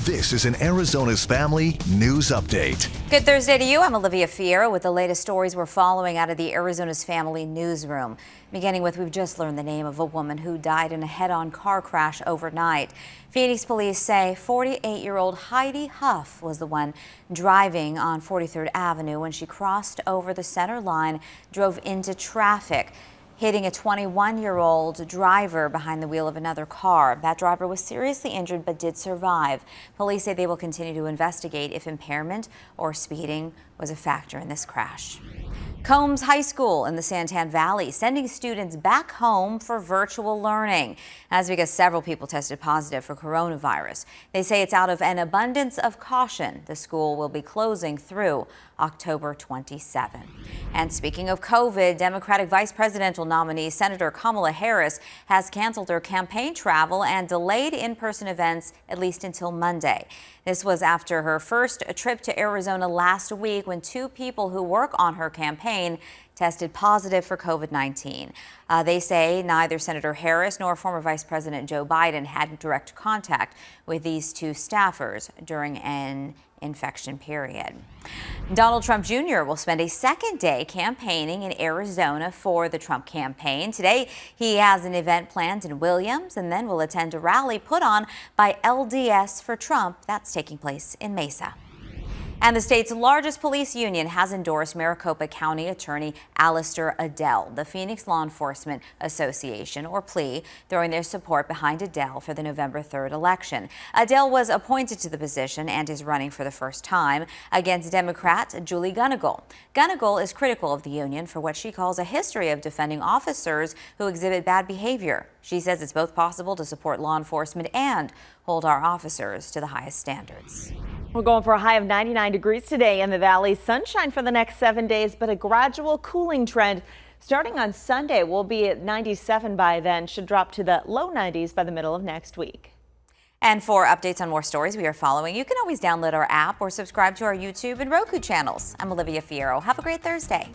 This is an Arizona's Family News Update. Good Thursday to you. I'm Olivia Fierro with the latest stories we're following out of the Arizona's Family newsroom. Beginning with, we've just learned the name of a woman who died in a head-on car crash overnight. Phoenix police say 48-year-old Heidi Huff was the one driving on 43rd Avenue when she crossed over the center line, drove into traffic, hitting a 21-year-old driver behind the wheel of another car. That driver was seriously injured but did survive. Police say they will continue to investigate if impairment or speeding was a factor in this crash. Combs High School in the Santan Valley sending students back home for virtual learning. That's because several people tested positive for coronavirus. They say it's out of an abundance of caution. The school will be closing through October 27. And speaking of COVID, Democratic vice presidential nominee Senator Kamala Harris has canceled her campaign travel and delayed in-person events at least until Monday. This was after her first trip to Arizona last week when two people who work on her campaign tested positive for COVID-19. They say neither Senator Harris nor former Vice President Joe Biden had direct contact with these two staffers during an infection period. Donald Trump Jr. will spend a second day campaigning in Arizona for the Trump campaign. Today, he has an event planned in Williams and then will attend a rally put on by LDS for Trump. That's taking place in Mesa. And the state's largest police union has endorsed Maricopa County Attorney Alistair Adele. The Phoenix Law Enforcement Association, or PLE, throwing their support behind Adele for the November 3rd election. Adele was appointed to the position and is running for the first time against Democrat Julie Gunnigal. Gunnigal is critical of the union for what she calls a history of defending officers who exhibit bad behavior. She says it's both possible to support law enforcement and hold our officers to the highest standards. We're going for a high of 99 degrees today in the valley. Sunshine for the next 7 days, but a gradual cooling trend. Starting on Sunday, we'll be at 97 by then. Should drop to the low 90s by the middle of next week. And for updates on more stories we are following, you can always download our app or subscribe to our YouTube and Roku channels. I'm Olivia Fierro. Have a great Thursday.